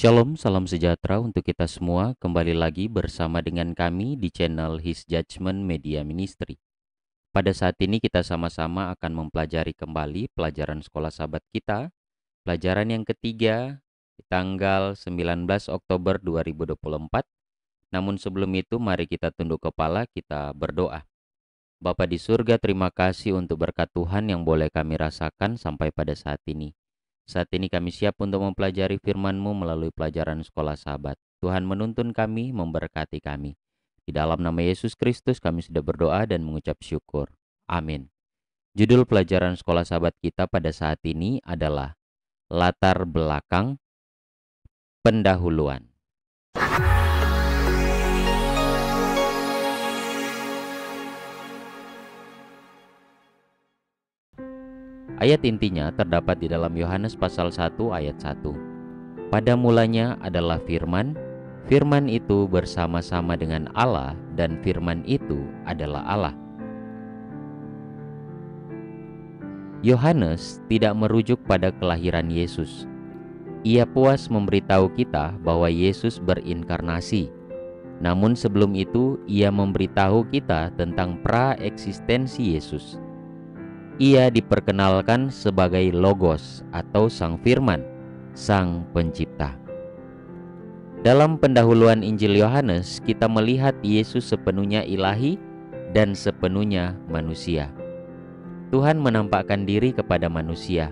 Shalom, salam sejahtera untuk kita semua. Kembali lagi bersama dengan kami di channel His Judgment Media Ministry. Pada saat ini kita sama-sama akan mempelajari kembali pelajaran sekolah sahabat kita. Pelajaran yang ketiga di tanggal 19 Oktober 2024. Namun sebelum itu mari kita tunduk kepala, kita berdoa. Bapa di surga, terima kasih untuk berkat Tuhan yang boleh kami rasakan sampai pada saat ini. Saat ini kami siap untuk mempelajari firman-Mu melalui pelajaran sekolah sahabat. Tuhan menuntun kami, memberkati kami. Di dalam nama Yesus Kristus kami sudah berdoa dan mengucap syukur. Amin. Judul pelajaran sekolah sahabat kita pada saat ini adalah Latar Belakang Pendahuluan. Ayat intinya terdapat di dalam Yohanes pasal 1 ayat 1. Pada mulanya adalah firman, firman itu bersama-sama dengan Allah dan firman itu adalah Allah. Yohanes tidak merujuk pada kelahiran Yesus. Ia puas memberitahu kita bahwa Yesus berinkarnasi. Namun sebelum itu ia memberitahu kita tentang pra-eksistensi Yesus. Ia diperkenalkan sebagai Logos atau Sang Firman, Sang Pencipta. Dalam pendahuluan Injil Yohanes, kita melihat Yesus sepenuhnya ilahi dan sepenuhnya manusia. Tuhan menampakkan diri kepada manusia.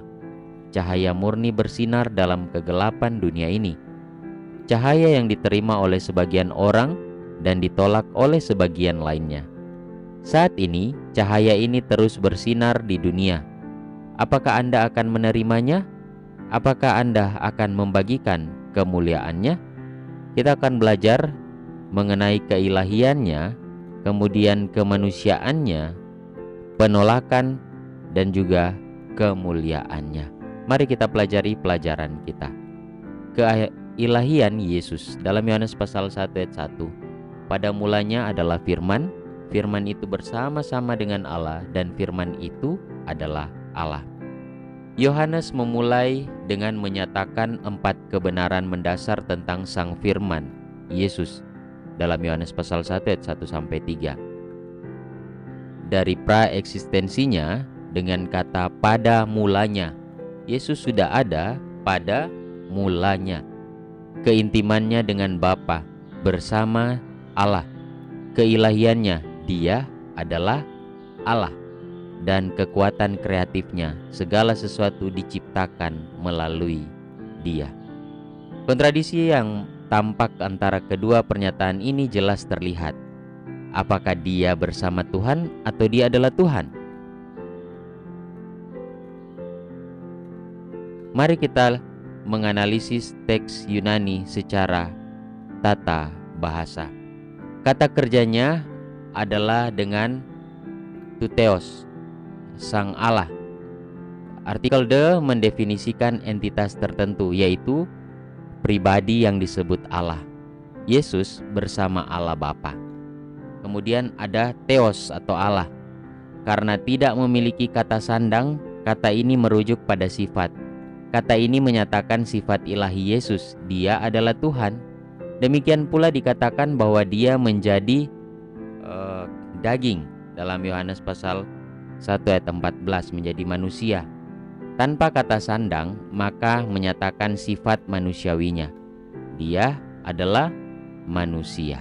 Cahaya murni bersinar dalam kegelapan dunia ini. Cahaya yang diterima oleh sebagian orang dan ditolak oleh sebagian lainnya. Saat ini, cahaya ini terus bersinar di dunia. Apakah Anda akan menerimanya? Apakah Anda akan membagikan kemuliaannya? Kita akan belajar mengenai keilahiannya, kemudian kemanusiaannya, penolakan, dan juga kemuliaannya. Mari kita pelajari pelajaran kita. Keilahian Yesus dalam Yohanes pasal 1 ayat 1. Pada mulanya adalah firman, firman itu bersama-sama dengan Allah dan firman itu adalah Allah. Yohanes memulai dengan menyatakan 4 kebenaran mendasar tentang Sang Firman, Yesus, dalam Yohanes pasal 1 ayat 1 sampai 3. Dari pra-eksistensinya dengan kata pada mulanya, Yesus sudah ada pada mulanya. Keintimannya dengan Bapa bersama Allah. Keilahiannya, Dia adalah Allah, dan kekuatan kreatifnya, segala sesuatu diciptakan melalui Dia. Kontradiksi yang tampak antara kedua pernyataan ini jelas terlihat. Apakah Dia bersama Tuhan atau Dia adalah Tuhan? Mari kita menganalisis teks Yunani secara tata bahasa. Kata kerjanya adalah dengan Tuteos, Sang Allah. Artikel de mendefinisikan entitas tertentu, yaitu pribadi yang disebut Allah. Yesus bersama Allah Bapa. Kemudian ada Theos atau Allah. Karena tidak memiliki kata sandang, kata ini merujuk pada sifat. Kata ini menyatakan sifat ilahi Yesus, Dia adalah Tuhan. Demikian pula dikatakan bahwa Dia menjadi daging dalam Yohanes pasal 1 ayat 14, menjadi manusia. Tanpa kata sandang, maka menyatakan sifat manusiawinya. Dia adalah manusia.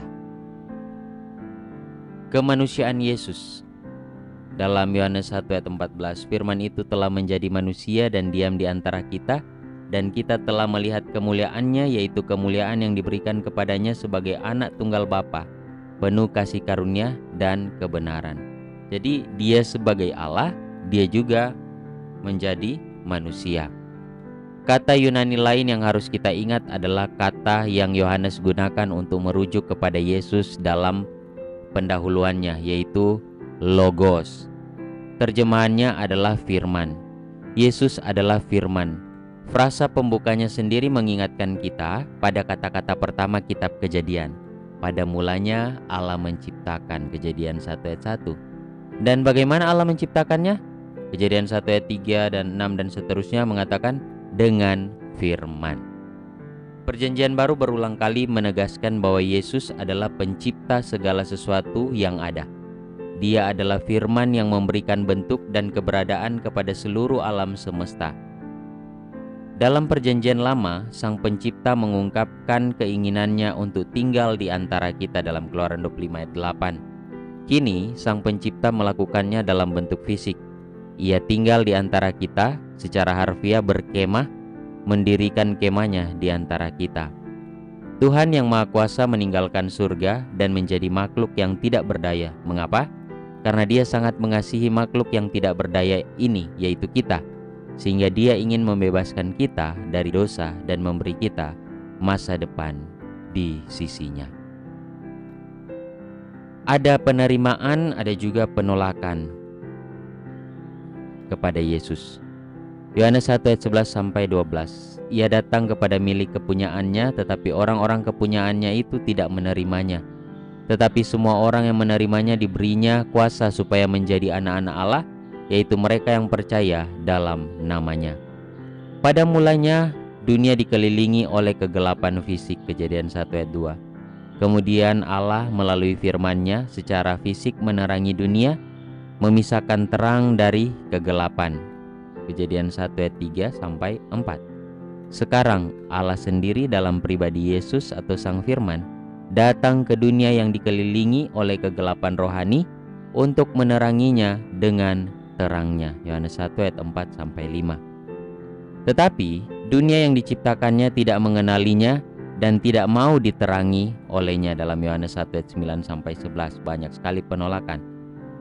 Kemanusiaan Yesus. Dalam Yohanes 1 ayat 14, firman itu telah menjadi manusia dan diam di antara kita, dan kita telah melihat kemuliaannya, yaitu kemuliaan yang diberikan kepadanya sebagai anak tunggal Bapa, penuh kasih karunia dan kebenaran. Jadi Dia sebagai Allah, Dia juga menjadi manusia. Kata Yunani lain yang harus kita ingat adalah kata yang Yohanes gunakan untuk merujuk kepada Yesus dalam pendahuluannya, yaitu Logos. Terjemahannya adalah firman. Yesus adalah firman. Frasa pembukanya sendiri mengingatkan kita pada kata-kata pertama kitab Kejadian. Pada mulanya Allah menciptakan, Kejadian 1 ayat 1. Dan bagaimana Allah menciptakannya? Kejadian 1 ayat 3 dan 6 dan seterusnya mengatakan dengan firman. Perjanjian Baru berulang kali menegaskan bahwa Yesus adalah pencipta segala sesuatu yang ada. Dia adalah firman yang memberikan bentuk dan keberadaan kepada seluruh alam semesta. Dalam Perjanjian Lama, Sang Pencipta mengungkapkan keinginannya untuk tinggal di antara kita dalam Keluaran 25 ayat 8. Kini, Sang Pencipta melakukannya dalam bentuk fisik. Ia tinggal di antara kita, secara harfiah berkemah, mendirikan kemahnya di antara kita. Tuhan yang Maha Kuasa meninggalkan surga dan menjadi makhluk yang tidak berdaya. Mengapa? Karena Dia sangat mengasihi makhluk yang tidak berdaya ini, yaitu kita, sehingga Dia ingin membebaskan kita dari dosa dan memberi kita masa depan di sisinya. Ada penerimaan, ada juga penolakan kepada Yesus. Yohanes 1 ayat 11 sampai 12. Ia datang kepada milik kepunyaannya, tetapi orang-orang kepunyaannya itu tidak menerimanya. Tetapi semua orang yang menerimanya diberinya kuasa supaya menjadi anak-anak Allah, yaitu mereka yang percaya dalam namanya. Pada mulanya dunia dikelilingi oleh kegelapan fisik, Kejadian 1 ayat 2. Kemudian Allah melalui firman-Nya secara fisik menerangi dunia, memisahkan terang dari kegelapan, Kejadian 1 ayat 3 sampai 4. Sekarang Allah sendiri dalam pribadi Yesus atau Sang Firman datang ke dunia yang dikelilingi oleh kegelapan rohani untuk meneranginya dengan terangnya. Yohanes 1 ayat 4 sampai 5. Tetapi dunia yang diciptakannya tidak mengenalinya dan tidak mau diterangi olehnya dalam Yohanes 1 ayat 9 sampai 11. Banyak sekali penolakan.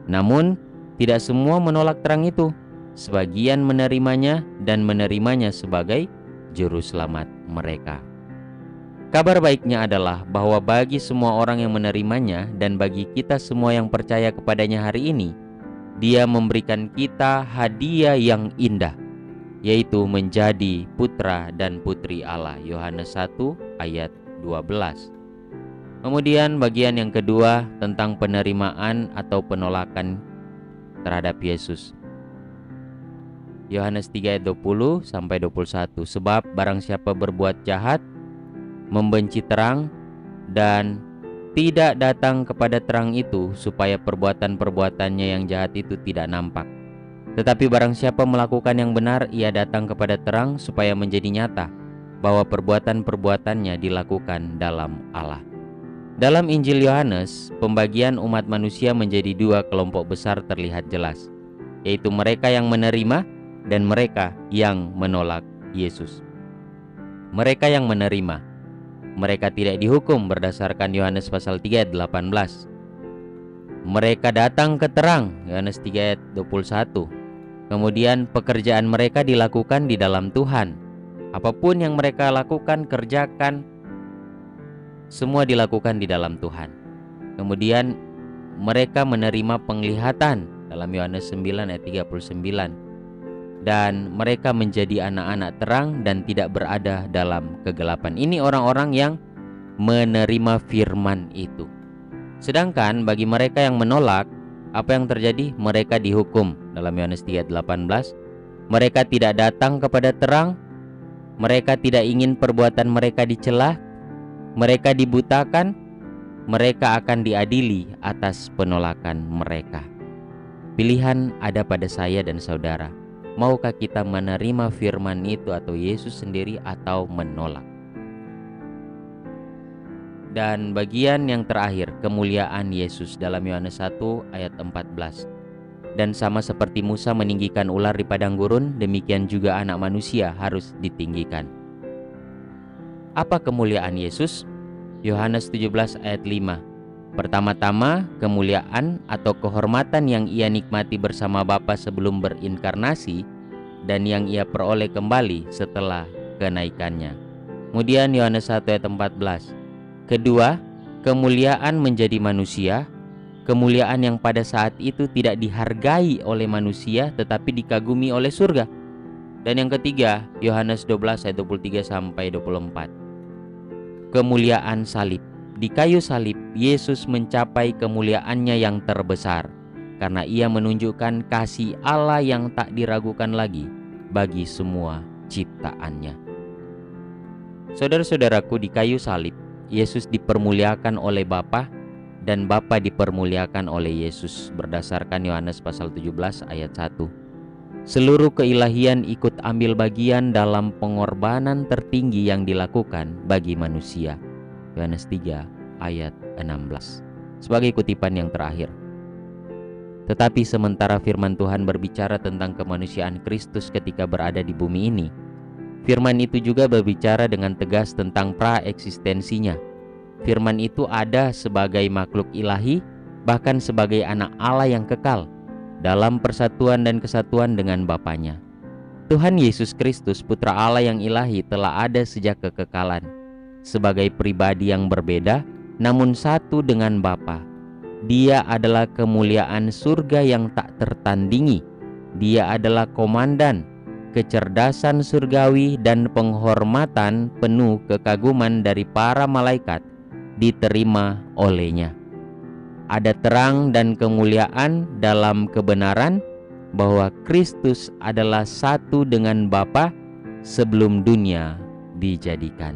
Namun tidak semua menolak terang itu. Sebagian menerimanya dan menerimanya sebagai juru selamat mereka. Kabar baiknya adalah bahwa bagi semua orang yang menerimanya dan bagi kita semua yang percaya kepadanya hari ini, Dia memberikan kita hadiah yang indah, yaitu menjadi putra dan putri Allah. Yohanes 1 ayat 12. Kemudian bagian yang kedua tentang penerimaan atau penolakan terhadap Yesus. Yohanes 3 ayat 20 sampai 21. Sebab barang siapa berbuat jahat, membenci terang, dan tidak datang kepada terang itu, supaya perbuatan-perbuatannya yang jahat itu tidak nampak. Tetapi barang siapa melakukan yang benar, ia datang kepada terang, supaya menjadi nyata bahwa perbuatan-perbuatannya dilakukan dalam Allah. Dalam Injil Yohanes, pembagian umat manusia menjadi dua kelompok besar terlihat jelas, yaitu mereka yang menerima dan mereka yang menolak Yesus. Mereka yang menerima, mereka tidak dihukum berdasarkan Yohanes pasal 3 ayat 18. Mereka datang ke terang, Yohanes 3 ayat 21. Kemudian pekerjaan mereka dilakukan di dalam Tuhan. Apapun yang mereka lakukan, kerjakan, semua dilakukan di dalam Tuhan. Kemudian mereka menerima penglihatan dalam Yohanes 9 ayat 39. Dan mereka menjadi anak-anak terang dan tidak berada dalam kegelapan. Ini orang-orang yang menerima firman itu. Sedangkan bagi mereka yang menolak, apa yang terjadi? Mereka dihukum dalam Yohanes 3:18. Mereka tidak datang kepada terang, mereka tidak ingin perbuatan mereka dicela, mereka dibutakan, mereka akan diadili atas penolakan mereka. Pilihan ada pada saya dan saudara. Maukah kita menerima firman itu atau Yesus sendiri atau menolak? Dan bagian yang terakhir, kemuliaan Yesus dalam Yohanes 1 ayat 14. Dan sama seperti Musa meninggikan ular di padang gurun, demikian juga anak manusia harus ditinggikan. Apa kemuliaan Yesus? Yohanes 17 ayat 5. Pertama-tama, kemuliaan atau kehormatan yang ia nikmati bersama Bapa sebelum berinkarnasi dan yang ia peroleh kembali setelah kenaikannya. Kemudian Yohanes 1 ayat 14. Kedua, kemuliaan menjadi manusia, kemuliaan yang pada saat itu tidak dihargai oleh manusia tetapi dikagumi oleh surga. Dan yang ketiga, Yohanes 12 ayat 23 sampai 24. Kemuliaan salib. Di kayu salib, Yesus mencapai kemuliaannya yang terbesar karena ia menunjukkan kasih Allah yang tak diragukan lagi bagi semua ciptaannya. Saudara-saudaraku, di kayu salib, Yesus dipermuliakan oleh Bapa dan Bapa dipermuliakan oleh Yesus berdasarkan Yohanes pasal 17 ayat 1. Seluruh keilahian ikut ambil bagian dalam pengorbanan tertinggi yang dilakukan bagi manusia. Yohanes 3 ayat 16. Sebagai kutipan yang terakhir. Tetapi sementara firman Tuhan berbicara tentang kemanusiaan Kristus ketika berada di bumi ini, firman itu juga berbicara dengan tegas tentang praeksistensinya. Firman itu ada sebagai makhluk ilahi, bahkan sebagai anak Allah yang kekal, dalam persatuan dan kesatuan dengan Bapanya. Tuhan Yesus Kristus, Putra Allah yang ilahi, telah ada sejak kekekalan. Sebagai pribadi yang berbeda, namun satu dengan Bapa. Dia adalah kemuliaan surga yang tak tertandingi. Dia adalah komandan, kecerdasan surgawi dan penghormatan penuh kekaguman dari para malaikat diterima olehnya. Ada terang dan kemuliaan dalam kebenaran bahwa Kristus adalah satu dengan Bapa sebelum dunia dijadikan.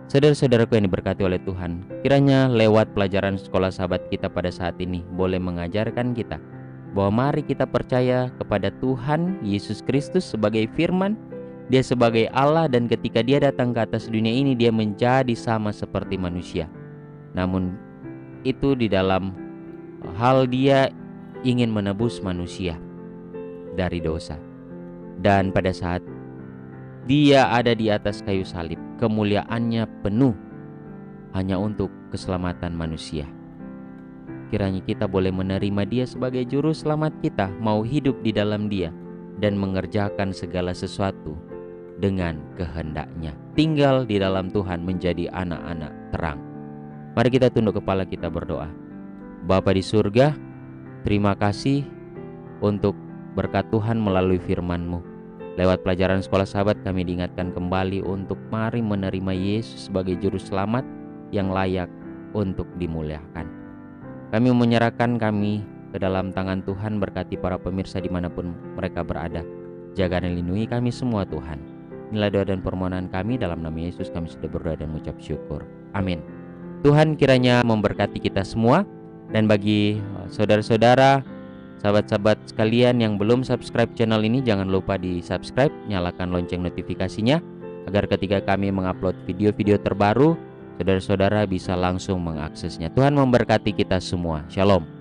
Saudara-saudaraku yang diberkati oleh Tuhan, kiranya lewat pelajaran sekolah sahabat kita pada saat ini boleh mengajarkan kita bahwa mari kita percaya kepada Tuhan Yesus Kristus sebagai firman. Dia sebagai Allah, dan ketika dia datang ke atas dunia ini, dia menjadi sama seperti manusia. Namun itu di dalam hal dia ingin menebus manusia dari dosa. Dan pada saat dia ada di atas kayu salib, kemuliaannya penuh hanya untuk keselamatan manusia. Kiranya kita boleh menerima dia sebagai juru selamat kita, mau hidup di dalam dia dan mengerjakan segala sesuatu dengan kehendaknya. Tinggal di dalam Tuhan menjadi anak-anak terang. Mari kita tunduk kepala, kita berdoa. Bapa di surga, terima kasih untuk berkat Tuhan melalui firman-Mu. Lewat pelajaran sekolah sahabat kami diingatkan kembali untuk mari menerima Yesus sebagai juru selamat yang layak untuk dimuliakan. Kami menyerahkan kami ke dalam tangan Tuhan, berkati para pemirsa dimanapun mereka berada. Jaga dan lindungi kami semua Tuhan. Inilah doa dan permohonan kami, dalam nama Yesus kami sudah berdoa dan mengucap syukur. Amin. Tuhan kiranya memberkati kita semua. Dan bagi saudara-saudara, sahabat-sahabat sekalian yang belum subscribe channel ini, jangan lupa di subscribe, nyalakan lonceng notifikasinya, agar ketika kami mengupload video-video terbaru, saudara-saudara bisa langsung mengaksesnya. Tuhan memberkati kita semua. Shalom.